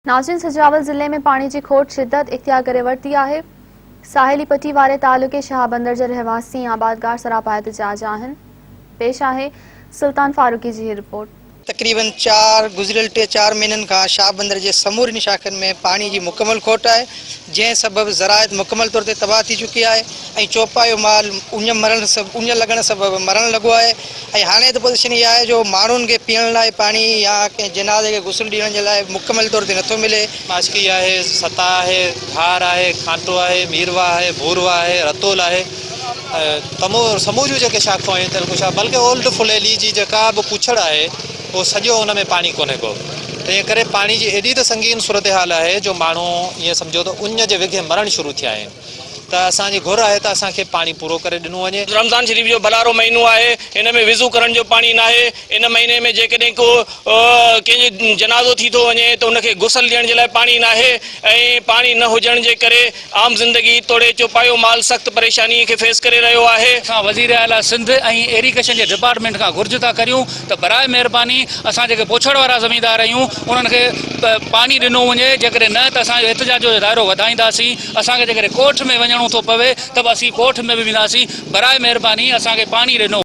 नाज़रीन, सजावल ज़िले में पानी की खोट शिद्दत इख्तियार करे वरती है। साहिली पट्टी वाले तालुके शाहबंदर के रहवासी आबादगार सरापा एहतजाज आहिनि। पेश आहे सुल्तान फारूकी जी रिपोर्ट। तकरीबन गुज़िरियल 4 महीननि का शाहबंदर के समूरी शाखन में पानी की मुकम्मल खोट है, जै सबब ज़रायत मुकम्मल तौर पर तबाह थी चुकी है। चौपायो माल उञ लगन सबब मरण लगो है। हाणे तो पोजीशन यह है जो माण्हुनि के पीअण लाइ पानी या कंहिं जनाज़े के गुस्ल ॾियण जे लाइ मुकम्मल तौर पर नथो मिले। माशकी है, सता है, धार है, खांटो है, मीरवा है, भूरवा है, रतोल है, समूरियूं जेके शाखूं आहिनि तलकुशा, बल्कि ओल्ड फुलेली जी जेका बि पुछड़ है वो सॼो उन में पानी कोन्हे को। तंहिं करे पानी जी एॾी त संगीन सूरत हाल है जो माण्हू ईअं सम्झो तो उञ जे विघे मरण शुरू थिया आहिनि। त असांजी घुर आहे त असांखे पानी पूरो करे ॾिनो वञे। रमज़ान शरीफ जो भलारो महीनो है, इन में विज़ू करण जो पानी ना है। इन महीने में जेकॾहिं को कंहिंजो जनाज़ो थी थो वञे तो उनके गुसल ॾियण जे लाइ पानी ना है। ऐं पानी न हुजण जे करे आम ज़िंदगी तोड़े चौपायो माल सख्त परेशानी के फेस करे रहियो आहे। असां वज़ीर आला सिंध ऐं इरिगेशन जे डिपार्टमेंट खां घुर्ज था करियूं त बराए महिरबानी असां जेके पोछड़ वारा ज़मींदार आहियूं उन्हनि खे पानी ॾिनो वञे। जेकॾहिं न त असांजो एहतजाज जो दायरो वधाईंदासीं। असांखे जेकॾहिं कोर्ट में वञणो थो पवे त बि असीं कोर्ट में बि वेंदासीं। बराए महिरबानी असांखे पानी ॾिनो।